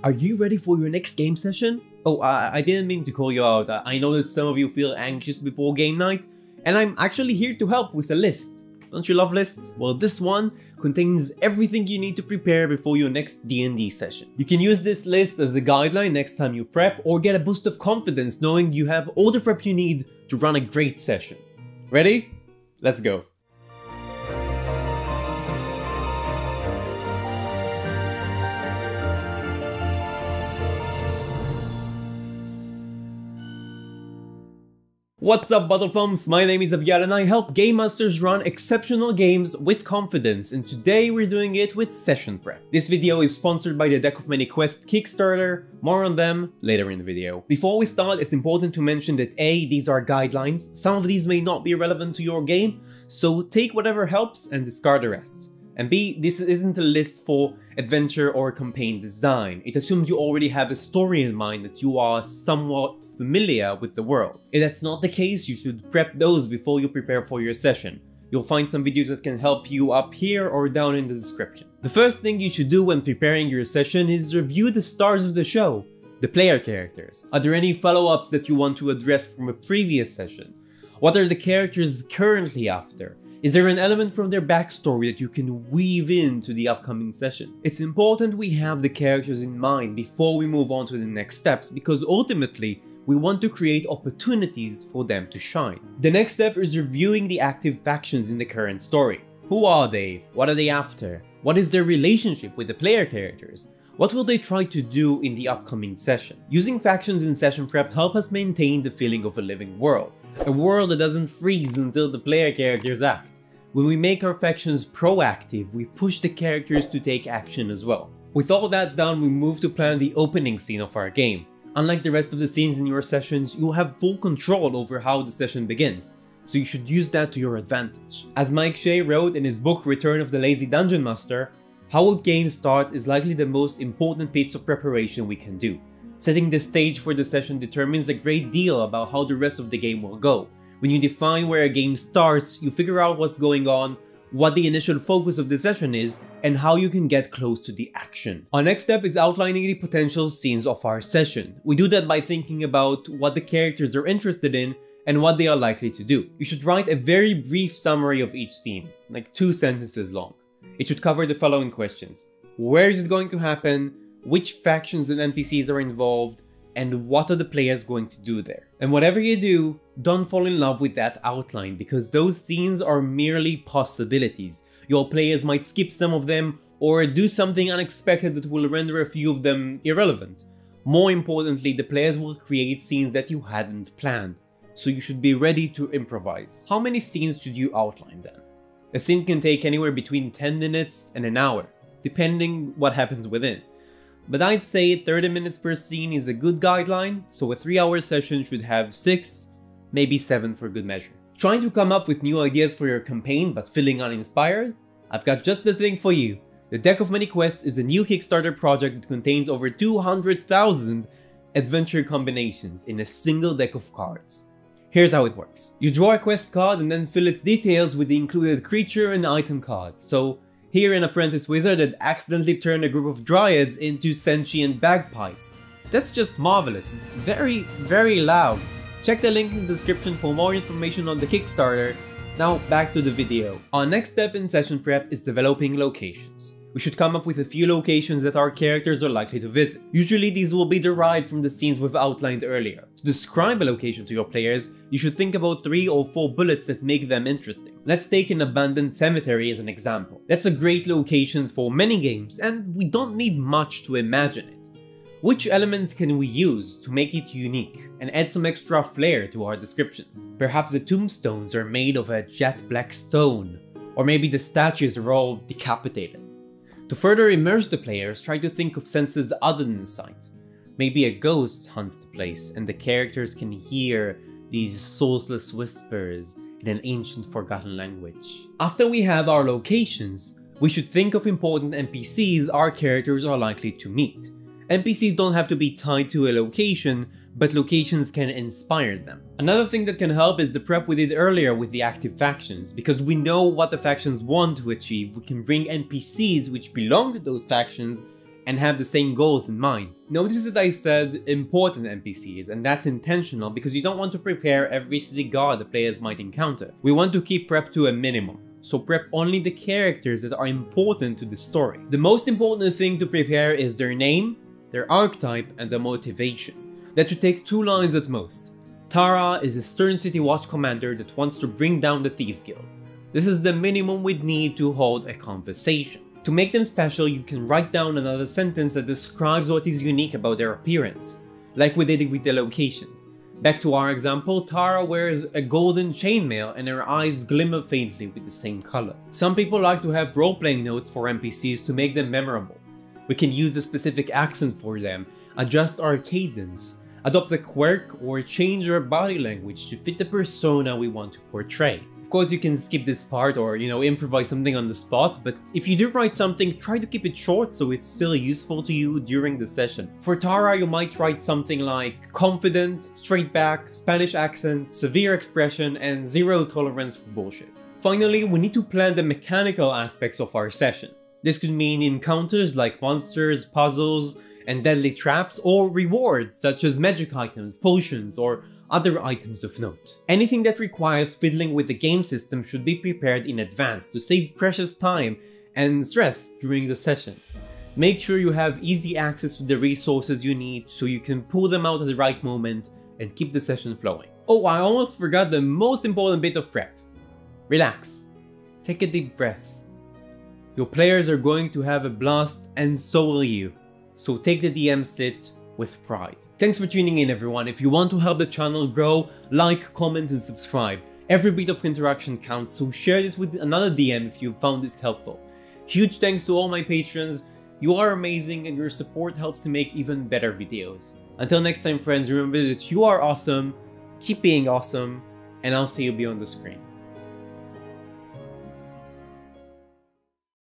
Are you ready for your next game session? Oh, I didn't mean to call you out. I know that some of you feel anxious before game night, and I'm actually here to help with a list. Don't you love lists? Well, this one contains everything you need to prepare before your next D&D session. You can use this list as a guideline next time you prep, or get a boost of confidence knowing you have all the prep you need to run a great session. Ready? Let's go. What's up, Bottlethumps? My name is Avial and I help game masters run exceptional games with confidence, and today we're doing it with session prep. This video is sponsored by the Deck of Many Quests Kickstarter, more on them later in the video. Before we start, it's important to mention that A, these are guidelines, some of these may not be relevant to your game, so take whatever helps and discard the rest. And B, this isn't a list for adventure or campaign design. It assumes you already have a story in mind, that you are somewhat familiar with the world. If that's not the case, you should prep those before you prepare for your session. You'll find some videos that can help you up here or down in the description. The first thing you should do when preparing your session is review the stars of the show, the player characters. Are there any follow-ups that you want to address from a previous session? What are the characters currently after? Is there an element from their backstory that you can weave into the upcoming session? It's important we have the characters in mind before we move on to the next steps, because ultimately we want to create opportunities for them to shine. The next step is reviewing the active factions in the current story. Who are they? What are they after? What is their relationship with the player characters? What will they try to do in the upcoming session? Using factions in session prep help us maintain the feeling of a living world. A world that doesn't freeze until the player characters act. When we make our factions proactive, we push the characters to take action as well. With all that done, we move to plan the opening scene of our game. Unlike the rest of the scenes in your sessions, you'll have full control over how the session begins, so you should use that to your advantage. As Mike Shea wrote in his book Return of the Lazy Dungeon Master, how a game starts is likely the most important piece of preparation we can do. Setting the stage for the session determines a great deal about how the rest of the game will go. When you define where a game starts, you figure out what's going on, what the initial focus of the session is, and how you can get close to the action. Our next step is outlining the potential scenes of our session. We do that by thinking about what the characters are interested in and what they are likely to do. You should write a very brief summary of each scene, like 2 sentences long. It should cover the following questions: where is it going to happen? Which factions and NPCs are involved? And what are the players going to do there? And whatever you do, don't fall in love with that outline, because those scenes are merely possibilities. Your players might skip some of them or do something unexpected that will render a few of them irrelevant. More importantly, the players will create scenes that you hadn't planned, so you should be ready to improvise. How many scenes should you outline then? A scene can take anywhere between 10 minutes and an hour, depending what happens within. But I'd say 30 minutes per scene is a good guideline, so a 3-hour session should have 6, maybe 7 for good measure. Trying to come up with new ideas for your campaign but feeling uninspired? I've got just the thing for you. The Deck of Many Quests is a new Kickstarter project that contains over 200,000 adventure combinations in a single deck of cards. Here's how it works. You draw a quest card and then fill its details with the included creature and item cards. So here an apprentice wizard that accidentally turned a group of dryads into sentient bagpipes. That's just marvelous. Very, very loud. Check the link in the description for more information on the Kickstarter. Now back to the video. Our next step in session prep is developing locations. We should come up with a few locations that our characters are likely to visit. Usually these will be derived from the scenes we've outlined earlier. To describe a location to your players, you should think about 3 or 4 bullets that make them interesting. Let's take an abandoned cemetery as an example. That's a great location for many games, and we don't need much to imagine it. Which elements can we use to make it unique and add some extra flair to our descriptions? Perhaps the tombstones are made of a jet black stone, or maybe the statues are all decapitated. To further immerse the players, try to think of senses other than sight. Maybe a ghost hunts the place and the characters can hear these sourceless whispers in an ancient forgotten language. After we have our locations, we should think of important NPCs our characters are likely to meet. NPCs don't have to be tied to a location, but locations can inspire them. Another thing that can help is the prep we did earlier with the active factions. Because we know what the factions want to achieve, we can bring NPCs which belong to those factions and have the same goals in mind. Notice that I said important NPCs, and that's intentional because you don't want to prepare every city god the players might encounter. We want to keep prep to a minimum, so prep only the characters that are important to the story. The most important thing to prepare is their name, their archetype, and their motivation. That should take 2 lines at most. Tara is a stern city watch commander that wants to bring down the Thieves Guild. This is the minimum we'd need to hold a conversation. To make them special, you can write down another sentence that describes what is unique about their appearance, like we did with the locations. Back to our example, Tara wears a golden chainmail and her eyes glimmer faintly with the same color. Some people like to have role-playing notes for NPCs to make them memorable. We can use a specific accent for them, adjust our cadence, adopt a quirk, or change our body language to fit the persona we want to portray. Of course, you can skip this part or, improvise something on the spot, but if you do write something, try to keep it short so it's still useful to you during the session. For Tara, you might write something like confident, straight back, Spanish accent, severe expression, and 0 tolerance for bullshit. Finally, we need to plan the mechanical aspects of our session. This could mean encounters like monsters, puzzles, and deadly traps, or rewards such as magic items, potions, or other items of note. Anything that requires fiddling with the game system should be prepared in advance to save precious time and stress during the session. Make sure you have easy access to the resources you need so you can pull them out at the right moment and keep the session flowing. Oh, I almost forgot the most important bit of prep. Relax. Take a deep breath. Your players are going to have a blast, and so will you. So take the DM sit with pride. Thanks for tuning in, everyone. If you want to help the channel grow, like, comment, and subscribe. Every bit of interaction counts, so share this with another DM if you found this helpful. Huge thanks to all my patrons. You are amazing, and your support helps me make even better videos. Until next time, friends, remember that you are awesome, keep being awesome, and I'll see you beyond the screen.